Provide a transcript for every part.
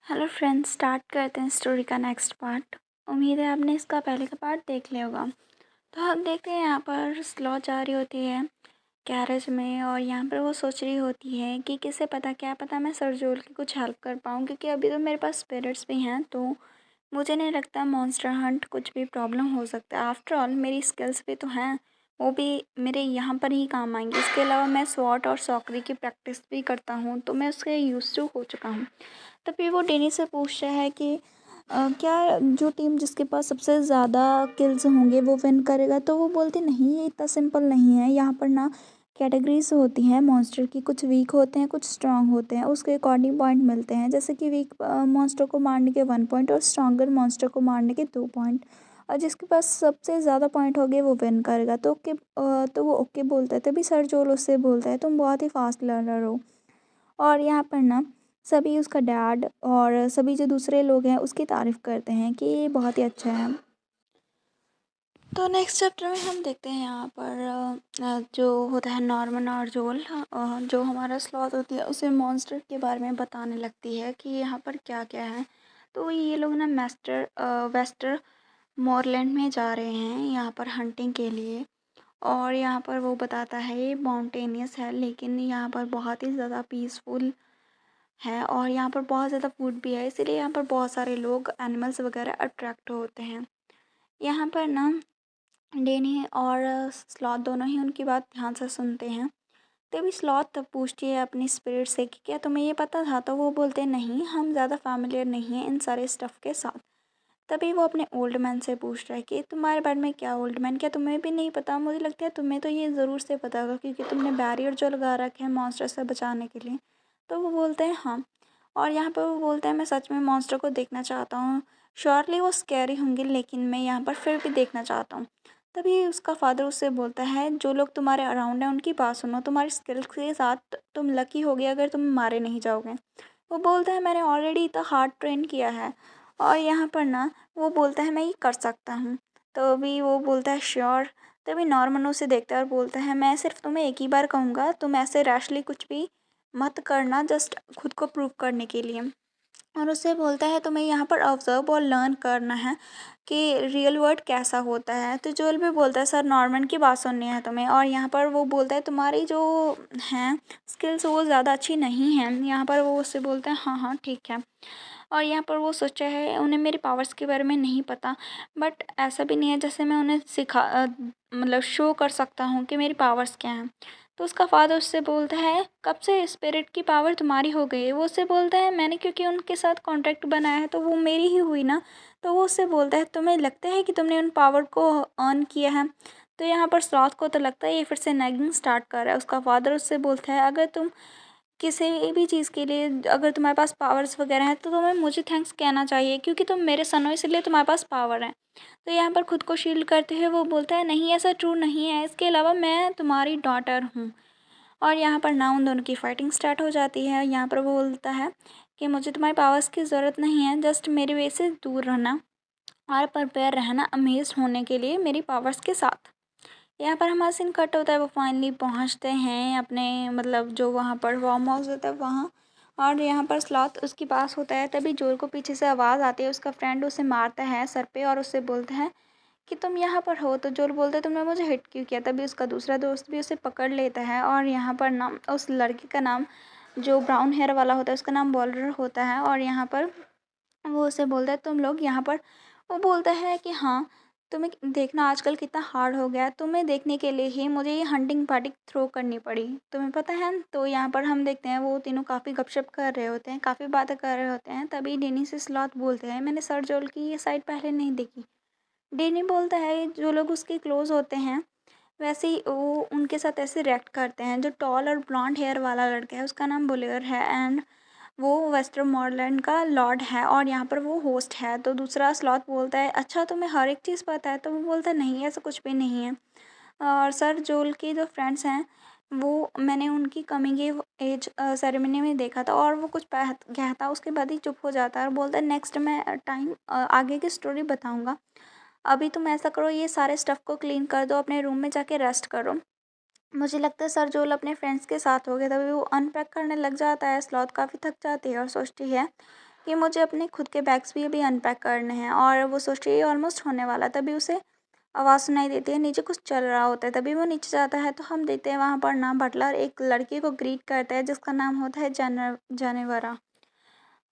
Hello friends, start करते हैं story का नेक्स्ट पार्ट। उम्मीद है आपने इसका पहले का पार्ट देख लिया होगा। तो हम देखते हैं यहाँ पर स्लो जा रही होती है गैरेज में, और यहाँ पर वो सोच रही होती है कि किसे पता, क्या पता मैं सरजोल की कुछ हेल्प कर पाऊँ, क्योंकि अभी तो मेरे पास स्पिरिट्स भी हैं। तो मुझे नहीं लगता मॉन्स्टर हंट कुछ भी प्रॉब्लम हो सकता है। आफ्टर ऑल मेरी स्किल्स भी तो हैं, वो भी मेरे यहाँ पर ही काम आएंगे। इसके अलावा मैं स्वॉट और सॉकरी की प्रैक्टिस भी करता हूँ, तो मैं उसके यूज टू हो चुका हूँ। तभी वो डेनी से पूछता है कि क्या जो टीम जिसके पास सबसे ज़्यादा किल्स होंगे वो विन करेगा। तो वो बोलती नहीं, ये इतना सिंपल नहीं है। यहाँ पर ना कैटेगरीज होती हैं मॉन्स्टर की, कुछ वीक होते हैं, कुछ स्ट्रांग होते हैं, उसके अकॉर्डिंग पॉइंट मिलते हैं। जैसे कि वीक मॉन्स्टर को मारने के 1 पॉइंट और स्ट्रॉन्गर मॉन्स्टर को मारने के 2 पॉइंट, और जिसके पास सबसे ज़्यादा पॉइंट हो गए वो विन करेगा। तो ओके, तो वो ओके बोलता है। तभी सर जोल उससे बोलता है तुम बहुत ही फास्ट लर्नर हो। और यहाँ पर ना सभी, उसका डैड और सभी जो दूसरे लोग हैं उसकी तारीफ़ करते हैं कि ये बहुत ही अच्छा है। तो नेक्स्ट चैप्टर में हम देखते हैं यहाँ पर जो होता है नॉर्मन और जोल, जो हमारा स्लॉथ होती है उसे मॉन्स्टर के बारे में बताने लगती है कि यहाँ पर क्या क्या है। तो ये लोग ना वेस्टर मोरलैंड में जा रहे हैं यहाँ पर हंटिंग के लिए। और यहाँ पर वो बताता है ये माउंटेनियस है, लेकिन यहाँ पर बहुत ही ज़्यादा पीसफुल है, और यहाँ पर बहुत ज़्यादा फूड भी है, इसीलिए यहाँ पर बहुत सारे लोग एनिमल्स वगैरह अट्रैक्ट होते हैं। यहाँ पर ना डेनी और स्लॉथ दोनों ही उनकी बात ध्यान से सुनते हैं। तभी स्लॉथ तब पूछती है अपनी स्पिरिट से कि क्या तुम्हें ये पता था। तो वो बोलते हैं नहीं, हम ज़्यादा फैमिलियर नहीं हैं इन सारे स्टफ़ के साथ। तभी वो अपने ओल्ड मैन से पूछ रहा है कि तुम्हारे बारे में क्या ओल्ड मैन, क्या तुम्हें भी नहीं पता। मुझे लगता है तुम्हें तो ये ज़रूर से पता होगा, क्योंकि तुमने बैरियर जो लगा रखे हैं मॉन्स्टर से बचाने के लिए। तो वो बोलते हैं हाँ। और यहाँ पर वो बोलता है मैं सच में मॉन्स्टर को देखना चाहता हूँ। श्योरली वो स्कैरी होंगे, लेकिन मैं यहाँ पर फिर भी देखना चाहता हूँ। तभी उसका फादर उससे बोलता है जो लोग तुम्हारे अराउंड हैं उनकी बात सुनो, तुम्हारी स्किल्स के साथ तुम लकी होगे अगर तुम मारे नहीं जाओगे। वो बोलता है मैंने ऑलरेडी इतना हार्ड ट्रेन किया है। और यहाँ पर ना वो बोलता है मैं ये कर सकता हूँ। तो अभी वो बोलता है श्योर। तभी नॉर्मन उसे देखता है और बोलता है मैं सिर्फ तुम्हें एक ही बार कहूँगा, तुम ऐसे रैशली कुछ भी मत करना, जस्ट खुद को प्रूव करने के लिए। और उससे बोलता है तुम्हें यहाँ पर ऑब्जर्व और लर्न करना है कि रियल वर्ल्ड कैसा होता है। तो जोएल भी बोलता है सर नॉर्मन की बात सुननी है तुम्हें। और यहाँ पर वो बोलता है तुम्हारी जो हैं स्किल्स वो ज़्यादा अच्छी नहीं हैं। यहाँ पर वो उससे बोलता है हाँ हाँ ठीक है। और यहाँ पर वो सोचा है उन्हें मेरी पावर्स के बारे में नहीं पता, बट ऐसा भी नहीं है जैसे मैं उन्हें मतलब शो कर सकता हूँ कि मेरी पावर्स क्या हैं। तो उसका फादर उससे बोलता है कब से स्पिरिट की पावर तुम्हारी हो गई है। वो उससे बोलता है मैंने क्योंकि उनके साथ कॉन्ट्रैक्ट बनाया है तो वो मेरी ही हुई ना। तो वो उससे बोलता है तुम्हें लगता है कि तुमने उन पावर को अर्न किया है। तो यहाँ पर स्लॉथ को तो लगता है ये फिर से नैगिंग स्टार्ट कर रहा है। उसका फादर उससे बोलता है अगर तुम किसी भी चीज़ के लिए, अगर तुम्हारे पास पावर्स वगैरह हैं तो तुम्हें मुझे थैंक्स कहना चाहिए, क्योंकि तुम मेरे सन हो इसलिए तुम्हारे पास पावर है। तो यहाँ पर खुद को शील्ड करते हुए वो बोलता है नहीं ऐसा ट्रू नहीं है, इसके अलावा मैं तुम्हारी डॉटर हूँ। और यहाँ पर ना उन दोनों की फाइटिंग स्टार्ट हो जाती है। यहाँ पर वो बोलता है कि मुझे तुम्हारी पावर्स की ज़रूरत नहीं है, जस्ट मेरे वे से दूर रहना और प्रिपेयर रहना अमेज होने के लिए मेरी पावर्स के साथ। यहाँ पर हमारा सीन कट होता है, वो फाइनली पहुँचते हैं अपने मतलब जो वहाँ पर फार्म हाउस होता है वहाँ। और यहाँ पर स्लॉथ उसके पास होता है। तभी जोल को पीछे से आवाज़ आती है, उसका फ्रेंड उसे मारता है सर पे और उससे बोलता है कि तुम यहाँ पर हो। तो जोल बोलता है तुमने मुझे हिट क्यों किया। तभी उसका दूसरा दोस्त भी उसे पकड़ लेता है। और यहाँ पर नाम उस लड़के का नाम जो ब्राउन हेयर वाला होता है उसका नाम बॉलर होता है। और यहाँ पर वो उसे बोलता है तुम लोग यहाँ पर। वो बोलता है कि हाँ, तुम्हें देखना आजकल कितना हार्ड हो गया है, तुम्हें देखने के लिए ही मुझे ये हंटिंग पार्टी थ्रो करनी पड़ी, तुम्हें पता है। तो यहाँ पर हम देखते हैं वो तीनों काफ़ी गपशप कर रहे होते हैं, काफ़ी बातें कर रहे होते हैं। तभी डेनी से स्लॉथ बोलते हैं मैंने सर जोल की ये साइड पहले नहीं देखी। डेनी बोलता है जो लोग उसके क्लोज होते हैं वैसे ही वो उनके साथ ऐसे रिएक्ट करते हैं। जो टॉल और ब्लॉन्ड हेयर वाला लड़का है उसका नाम बुलेयर है, एंड वो वेस्टरमॉर्लैंड का लॉर्ड है और यहाँ पर वो होस्ट है। तो दूसरा स्लॉथ बोलता है अच्छा तुम्हें हर एक चीज़ पता है। तो वो बोलता है नहीं ऐसा कुछ भी नहीं है। और सर जोल के जो फ्रेंड्स हैं वो मैंने उनकी कमिंग एज सेरेमनी में देखा था। और वो कुछ कहता उसके बाद ही चुप हो जाता है और बोलता है नेक्स्ट मैं टाइम आगे की स्टोरी बताऊँगा। अभी तुम ऐसा करो ये सारे स्टफ़ को क्लीन कर दो, अपने रूम में जाके रेस्ट करो। मुझे लगता है सर जोल अपने फ्रेंड्स के साथ हो गए। तभी वो अनपैक करने लग जाता है। स्लॉथ काफ़ी थक जाती है और सोचती है कि मुझे अपने खुद के बैग्स भी अभी अनपैक करने हैं। और वो सोच रही है ऑलमोस्ट होने वाला, तभी उसे आवाज़ सुनाई देती है, नीचे कुछ चल रहा होता है। तभी वो नीचे जाता है तो हम देखते हैं वहाँ पर ना बटलर एक लड़की को ग्रीट करता है जिसका नाम होता है जेनेवरा।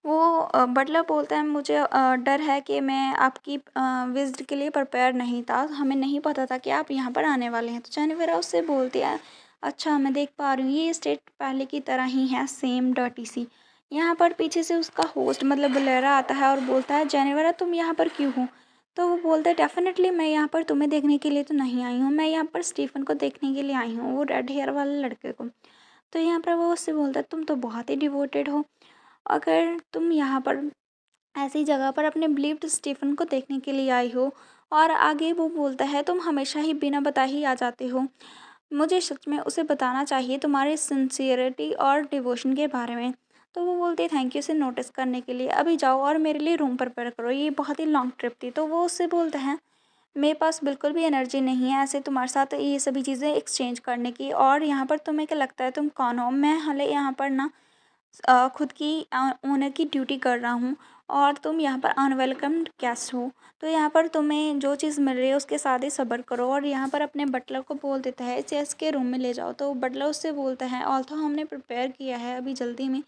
वो बटलर बोलता है मुझे डर है कि मैं आपकी विज़िट के लिए प्रिपेयर नहीं था, हमें नहीं पता था कि आप यहाँ पर आने वाले हैं। तो जेनेफर उससे बोलती है, अच्छा मैं देख पा रही हूँ ये स्टेट पहले की तरह ही है, सेम डर्टी सी। यहाँ पर पीछे से उसका होस्ट मतलब बुलेरा आता है और बोलता है, जेनेफर तुम यहाँ पर क्यों हो? तो वो बोलता है, डेफिनेटली मैं यहाँ पर तुम्हें देखने के लिए तो नहीं आई हूँ, मैं यहाँ पर स्टीफन को देखने के लिए आई हूँ, वो रेड हेयर वाले लड़के को। तो यहाँ पर वो उससे बोलता है, तुम तो बहुत ही डिवोटेड हो, अगर तुम यहाँ पर ऐसी जगह पर अपने बिलीव्ड स्टीफन को देखने के लिए आई हो। और आगे वो बोलता है, तुम हमेशा ही बिना बताए ही आ जाते हो, मुझे सच में उसे बताना चाहिए तुम्हारे सिंसियरिटी और डिवोशन के बारे में। तो वो बोलती है, थैंक यू इसे नोटिस करने के लिए, अभी जाओ और मेरे लिए रूम प्रिपेयर करो, ये बहुत ही लॉन्ग ट्रिप थी। तो वो उससे बोलता है, मेरे पास बिल्कुल भी एनर्जी नहीं है ऐसे तुम्हारे साथ ये सभी चीज़ें एक्सचेंज करने की, और यहाँ पर तुम्हें क्या लगता है तुम कौन हो? मैं हाले यहाँ पर ना खुद की ओनर की ड्यूटी कर रहा हूँ, और तुम यहाँ पर अनवेलकम्ड गेस्ट हो। तो यहाँ पर तुम्हें जो चीज़ मिल रही है उसके साथ ही सब्र करो। और यहाँ पर अपने बटलर को बोल देता है, इसे इसके रूम में ले जाओ। तो बटलर उससे बोलता है, ऑल्थो हमने प्रिपेयर किया है अभी जल्दी में,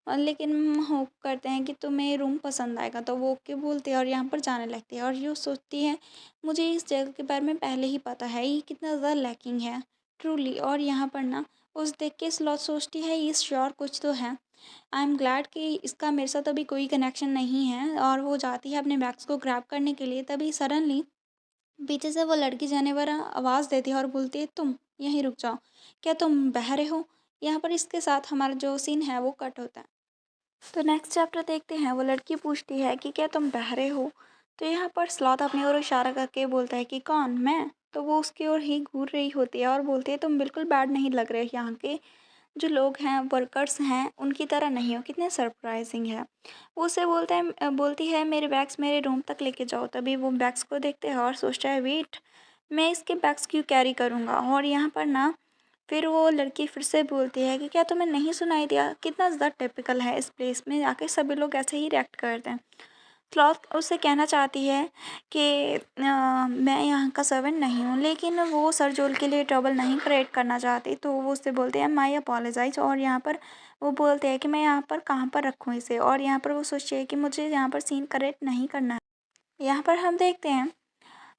लेकिन हम होप करते हैं कि तुम्हें रूम पसंद आएगा। तो वो ओके बोलती है और यहाँ पर जाने लगती है। और यूँ सोचती है, मुझे इस जगह के बारे में पहले ही पता है, ये कितना ज़्यादा लैकिंग है ट्रूली। और यहाँ पर ना उस देख के स्लॉथ सोचती है, ये श्योर कुछ तो है, आई एम ग्लैड कि इसका मेरे साथ अभी कोई कनेक्शन नहीं है। और वो जाती है अपने बैग्स को ग्रैब करने के लिए, तभी सडनली पीछे से वो लड़की जानवर आवाज़ देती है और बोलती है, तुम यहीं रुक जाओ, क्या तुम बह रहे हो? यहाँ पर इसके साथ हमारा जो सीन है वो कट होता है। तो नेक्स्ट चैप्टर देखते हैं। वो लड़की पूछती है कि क्या तुम बह रहे हो? तो यहाँ पर स्लॉथ अपनी ओर इशारा करके बोलता है कि कौन, मैं? तो वो उसकी ओर ही घूर रही होती है और बोलती है, तुम बिल्कुल बैड नहीं लग रहे, यहाँ के जो लोग हैं वर्कर्स हैं उनकी तरह नहीं हो, कितने सरप्राइजिंग है। वो उसे बोलती है, मेरे बैग्स मेरे रूम तक लेके जाओ। तभी वो बैग्स को देखते हैं और सोचता है, वेट, मैं इसके बैग्स क्यों कैरी करूँगा? और यहाँ पर ना फिर वो लड़की फिर से बोलती है कि क्या तुम्हें नहीं सुनाई दिया? कितना ज़्यादा टिपिकल है, इस प्लेस में आके सभी लोग ऐसे ही रिएक्ट करते हैं। स्लॉथ उससे कहना चाहती है कि मैं यहाँ का सर्वेंट नहीं हूँ, लेकिन वो सर जोल के लिए ट्रबल नहीं क्रिएट करना चाहती। तो वो उससे बोलते हैं, माई अपोलोजाइज। और यहाँ पर वो बोलते हैं कि मैं यहाँ पर कहाँ पर रखूँ इसे। और यहाँ पर वो सोचती है कि मुझे यहाँ पर सीन क्रिएट नहीं करना है। यहाँ पर हम देखते हैं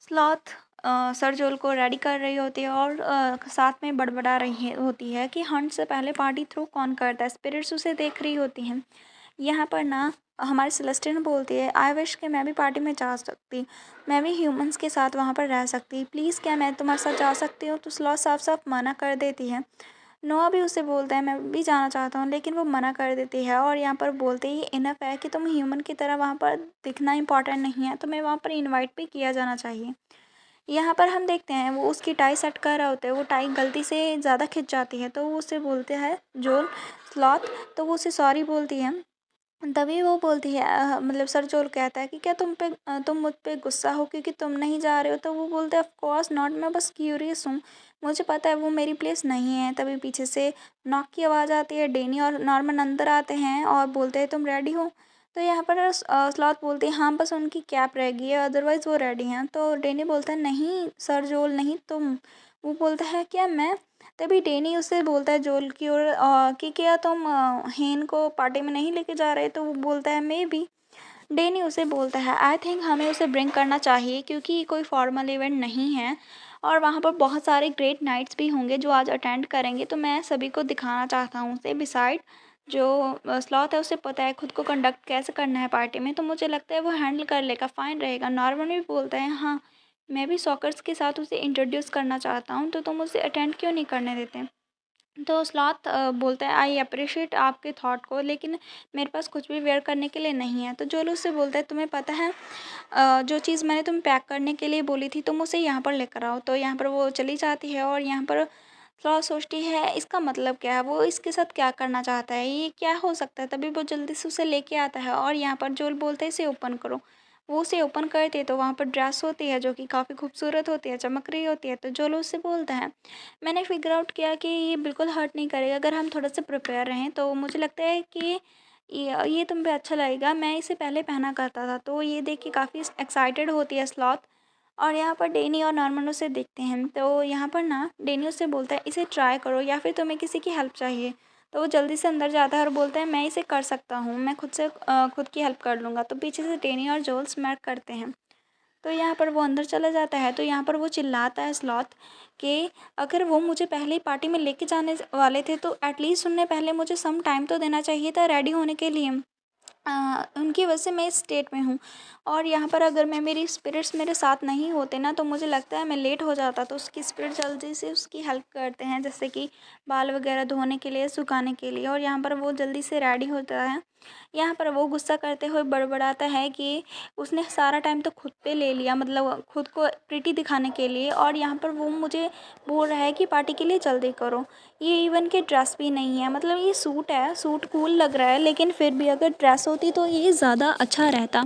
स्लॉथ सरजोल को रेडी कर रही होती है और साथ में बड़बड़ा रही होती है कि हंट से पहले पार्टी थ्रो कौन करता है। स्पिरिट्स उसे देख रही होती हैं। यहाँ पर ना हमारी सेलेस्टिन बोलती है, आई विश कि मैं भी पार्टी में जा सकती, मैं भी ह्यूमंस के साथ वहाँ पर रह सकती, प्लीज़ क्या मैं तुम्हारे साथ जा सकती हूँ? तो स्लॉथ साफ साफ मना कर देती है। नोआ भी उसे बोलता है, मैं भी जाना चाहता हूँ, लेकिन वो मना कर देती है। और यहाँ पर बोलते ही इनफ है कि तुम ह्यूमन की तरह वहाँ पर दिखना इंपॉर्टेंट नहीं है, तुम्हें वहाँ पर इनवाइट भी किया जाना चाहिए। यहाँ पर हम देखते हैं वो उसकी टाई सेट कर रहा होता है, वो टाई गलती से ज़्यादा खिंच जाती है। तो वो उससे बोलते हैं, जोल, स्लॉथ। तो वो उसे सॉरी बोलती है। तभी वो बोलती है मतलब सर जोल कहता है कि क्या तुम मुझ पे गुस्सा हो क्योंकि तुम नहीं जा रहे हो? तो वो बोलते हैं, ऑफ कोर्स नॉट, मैं बस क्यूरियस हूँ, मुझे पता है वो मेरी प्लेस नहीं है। तभी पीछे से नॉक की आवाज़ आती है। डेनी और नॉर्मन अंदर आते हैं और बोलते हैं, तुम रेडी हो? तो यहाँ पर स्लॉथ बोलती है, हाँ बस उनकी कैप रह गई है, अदरवाइज़ वो रेडी हैं। तो डेनी बोलता है, नहीं सर जोल, नहीं तुम। वो बोलता है, क्या मैं? तभी डेनी उससे बोलता है जोल की ओर कि क्या तुम हेन को पार्टी में नहीं लेके जा रहे? तो वो बोलता है, मे बी। डेनी उसे बोलता है, आई थिंक हमें उसे ब्रिंक करना चाहिए क्योंकि ये कोई फॉर्मल इवेंट नहीं है और वहाँ पर बहुत सारे ग्रेट नाइट्स भी होंगे जो आज अटेंड करेंगे, तो मैं सभी को दिखाना चाहता हूँ उसे। बिसाइड जो स्लॉथ है उसे पता है खुद को कंडक्ट कैसे करना है पार्टी में, तो मुझे लगता है वो हैंडल कर लेगा, फाइन रहेगा। नॉर्मन भी बोलता है, हाँ मैं भी सॉकर्स के साथ उसे इंट्रोड्यूस करना चाहता हूँ, तो तुम उसे अटेंड क्यों नहीं करने देते? तो स्लॉथ बोलता है, आई अप्रिशिएट आपके थॉट को, लेकिन मेरे पास कुछ भी वेयर करने के लिए नहीं है। तो जोलो उससे बोलता है, तुम्हें पता है जो चीज़ मैंने तुम्हें पैक करने के लिए बोली थी तुम उसे यहाँ पर लेकर आओ। तो यहाँ पर वो चली जाती है और यहाँ पर स्लॉथ सोचती है, इसका मतलब क्या है, वो इसके साथ क्या करना चाहता है, ये क्या हो सकता है? तभी वो जल्दी से उसे लेके आता है और यहाँ पर जोल बोलता है, इसे ओपन करो। वो उसे ओपन करती है तो वहाँ पर ड्रेस होती है जो कि काफ़ी खूबसूरत होती है, चमक रही होती है। तो जोलो उससे बोलता है, मैंने फिगर आउट किया कि ये बिल्कुल हर्ट नहीं करेगा अगर हम थोड़ा सा प्रिपेयर रहें। तो मुझे लगता है कि ये तुम पे अच्छा लगेगा, मैं इसे पहले पहना करता था। तो ये देख के काफ़ी एक्साइटेड होती है स्लॉथ। और यहाँ पर डेनी और नॉर्मन उसे देखते हैं, तो यहाँ पर ना डेनी उससे बोलता है इसे ट्राई करो या फिर तुम्हें किसी की हेल्प चाहिए। तो वो जल्दी से अंदर जाता है और बोलता है मैं इसे कर सकता हूँ, मैं खुद की हेल्प कर लूँगा। तो पीछे से डेनी और जोल स्मैक करते हैं। तो यहाँ पर वो अंदर चला जाता है, तो यहाँ पर वो चिल्लाता है स्लॉथ कि अगर वो मुझे पहले ही पार्टी में लेके जाने वाले थे तो एटलीस्ट उनने पहले मुझे सम टाइम तो देना चाहिए था रेडी होने के लिए। उनकी वजह से मैं इस स्टेट में हूँ। और यहाँ पर अगर मैं मेरी स्पिरिट्स मेरे साथ नहीं होते ना तो मुझे लगता है मैं लेट हो जाता। तो उसकी स्पिरिट जल्दी से उसकी हेल्प करते हैं, जैसे कि बाल वगैरह धोने के लिए, सुखाने के लिए। और यहाँ पर वो जल्दी से रेडी होता है। यहाँ पर वो गुस्सा करते हुए बड़बड़ाता है कि उसने सारा टाइम तो खुद पे ले लिया, मतलब खुद को प्रिटी दिखाने के लिए। और यहाँ पर वो मुझे बोल रहा है कि पार्टी के लिए जल्दी करो। ये इवन के ड्रेस भी नहीं है, मतलब ये सूट है, सूट कूल लग रहा है, लेकिन फिर भी अगर ड्रेस होती तो ये ज़्यादा अच्छा रहता।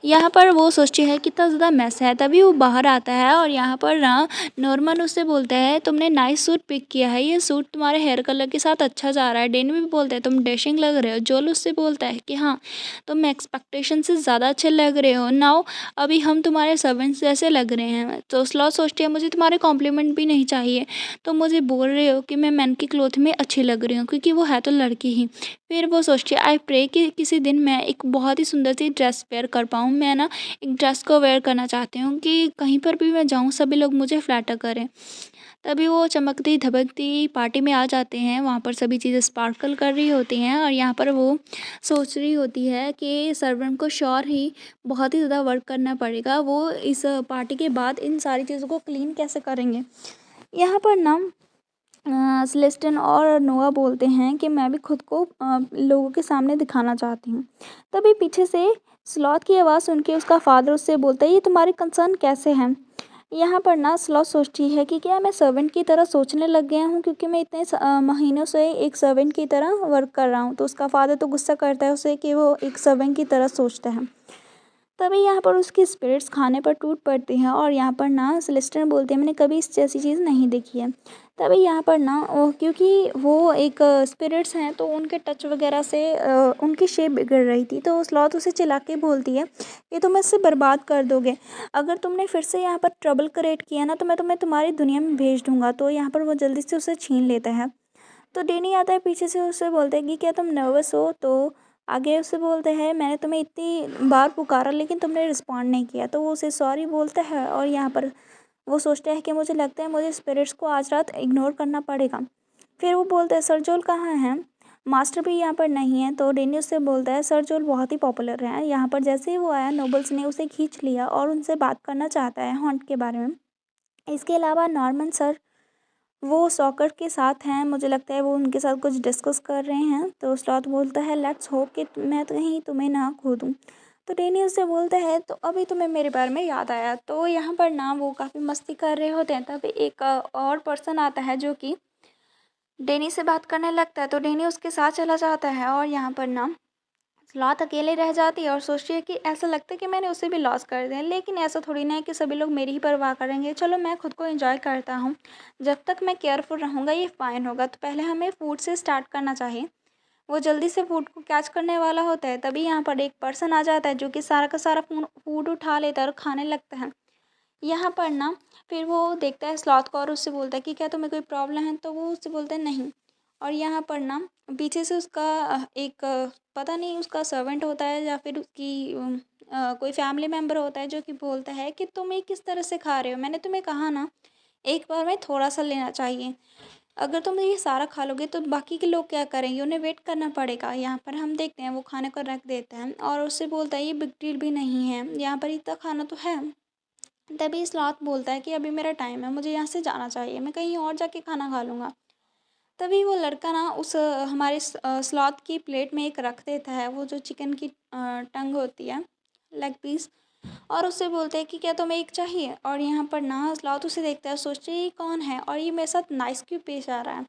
यहाँ पर वो सोचती है कितना ज़्यादा मैस है। तभी वो बाहर आता है और यहाँ पर ना नॉर्मन उससे बोलता है तुमने नाइस सूट पिक किया है, ये सूट तुम्हारे हेयर कलर के साथ अच्छा जा रहा है। डेन भी बोलता है तुम डैशिंग लग रहे हो। जोल उससे बोलता है कि हाँ तुम एक्सपेक्टेशन से ज़्यादा अच्छे लग रहे हो नाउ, अभी हम तुम्हारे सर्वेंट्स जैसे लग रहे हैं। तो स्लॉथ सोचती है मुझे तुम्हारे कॉम्प्लीमेंट भी नहीं चाहिए, तो मुझे बोल रहे हो कि मैं मैन की क्लोथ में अच्छी लग रही हूँ, क्योंकि वो है तो लड़की ही। फिर वो सोचती है आई प्रे कि किसी दिन मैं एक बहुत ही सुंदर सी ड्रेस वेयर कर पाऊँ। मैं ना एक ड्रेस को वेयर करना चाहती हूँ कि कहीं पर भी मैं जाऊँ सभी लोग मुझे फ्लैटर करें। तभी वो चमकती धमकती पार्टी में आ जाते हैं। वहाँ पर सभी चीज़ें स्पार्कल कर रही होती हैं और यहाँ पर वो सोच रही होती है कि सर्वेंट को श्योर ही बहुत ही ज़्यादा वर्क करना पड़ेगा। वो इस पार्टी के बाद इन सारी चीज़ों को क्लीन कैसे करेंगे। यहाँ पर ना सेलेस्टिन और नोआ बोलते हैं कि मैं भी खुद को लोगों के सामने दिखाना चाहती हूँ। तभी पीछे से स्लॉथ की आवाज़ सुन के उसका फादर उससे बोलता है ये तुम्हारे कंसर्न कैसे हैं। यहाँ पर ना स्लॉथ सोचती है कि क्या मैं सर्वेंट की तरह सोचने लग गया हूँ, क्योंकि मैं इतने महीनों से एक सर्वेंट की तरह वर्क कर रहा हूँ। तो उसका फादर तो गुस्सा करता है उसे कि वो एक सर्वेंट की तरह सोचता है। तभी यहाँ पर उसकी स्पिरिट्स खाने पर टूट पड़ती हैं और यहाँ पर ना सेलेस्टिन बोलते हैं मैंने कभी इस जैसी चीज़ नहीं देखी है। तभी यहाँ पर ना क्योंकि वो एक स्पिरिट्स हैं तो उनके टच वगैरह से उनकी शेप बिगड़ रही थी। तो स्लॉथ उसे चिल्ला के बोलती है कि तुम इससे बर्बाद कर दोगे, अगर तुमने फिर से यहाँ पर ट्रबल क्रिएट किया ना तो मैं तुम्हें तुम्हारी दुनिया में भेज दूंगा। तो यहाँ पर वो जल्दी से उसे छीन लेता है। तो डेनी आता है पीछे से, उससे बोलता है कि क्या तुम नर्वस हो। तो आगे उससे बोलते हैं मैंने तुम्हें इतनी बार पुकारा लेकिन तुमने रिस्पॉन्ड नहीं किया। तो वो उसे सॉरी बोलता है और यहाँ पर वो सोचता है कि मुझे लगता है मुझे स्पिरिट्स को आज रात इग्नोर करना पड़ेगा। फिर वो बोलता है सर जोल कहाँ हैं, मास्टर भी यहाँ पर नहीं है। तो डेनी उससे बोलता है सर जोल बहुत ही पॉपुलर है यहाँ पर, जैसे ही वो आया नोबल्स ने उसे खींच लिया और उनसे बात करना चाहता है हॉन्ट के बारे में। इसके अलावा नॉर्मन सर वो सॉकर के साथ हैं, मुझे लगता है वो उनके साथ कुछ डिस्कस कर रहे हैं। तो स्लॉथ बोलता है लेट्स होप कि मैं तो कहीं तुम्हें ना खो दूँ। तो डेनी उससे बोलता है तो अभी तुम्हें मेरे बारे में याद आया। तो यहाँ पर ना वो काफ़ी मस्ती कर रहे होते हैं, तभी एक और पर्सन आता है जो कि डेनी से बात करने लगता है। तो डेनी उसके साथ चला जाता है और यहाँ पर ना स्लॉथ अकेले रह जाती है और सोचती है कि ऐसा लगता है कि मैंने उसे भी लॉस कर दिया, लेकिन ऐसा थोड़ी ना है कि सभी लोग मेरी ही परवाह करेंगे। चलो मैं खुद को एंजॉय करता हूँ, जब तक मैं केयरफुल रहूँगा ये फ़ाइन होगा। तो पहले हमें फूड से स्टार्ट करना चाहिए। वो जल्दी से फूड को कैच करने वाला होता है, तभी यहाँ पर एक पर्सन आ जाता है जो कि सारा का सारा फूड उठा लेता है और खाने लगता है। यहाँ पर ना फिर वो देखता है स्लॉथ को और उससे बोलता है कि क्या तुम्हें कोई प्रॉब्लम है। तो वो उससे बोलता है नहीं। और यहाँ पर ना पीछे से उसका एक पता नहीं उसका सर्वेंट होता है या फिर उसकी कोई फैमिली मेम्बर होता है जो कि बोलता है कि तुम ये किस तरह से खा रहे हो, मैंने तुम्हें कहा ना एक बार में थोड़ा सा लेना चाहिए, अगर तुम ये सारा खा लोगे तो बाकी के लोग क्या करेंगे, उन्हें वेट करना पड़ेगा। यहाँ पर हम देखते हैं वो खाने को रख देता है और उससे बोलता है ये बिग डील भी नहीं है, यहाँ पर इतना खाना तो है। तभी स्लॉथ बोलता है कि अभी मेरा टाइम है, मुझे यहाँ से जाना चाहिए, मैं कहीं और जाके खाना खा लूँगा। तभी वो लड़का ना उस हमारे स्लॉथ की प्लेट में एक रख देता है, वो जो चिकन की टंग होती है, लेग पीस। और उससे बोलते हैं कि क्या तुम्हें एक चाहिए। और यहाँ पर ना स्लॉथ उसे देखता है, सोचते हैं ये कौन है और ये मेरे साथ नाइस क्यों पेश आ रहा है।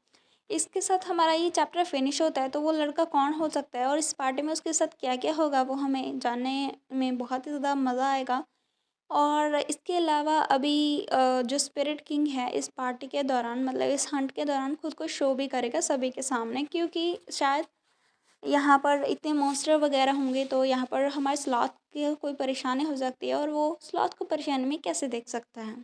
इसके साथ हमारा ये चैप्टर फिनिश होता है। तो वो लड़का कौन हो सकता है और इस पार्टी में उसके साथ क्या क्या होगा वो हमें जानने में बहुत ही ज़्यादा मज़ा आएगा। और इसके अलावा अभी जो स्पिरिट किंग है इस पार्टी के दौरान, मतलब इस हंट के दौरान खुद को शो भी करेगा सभी के सामने, क्योंकि शायद यहाँ पर इतने मॉन्स्टर वगैरह होंगे तो यहाँ पर हमारे स्लॉथ की कोई परेशानी हो सकती है और वो स्लॉथ को परेशानी में कैसे देख सकता है।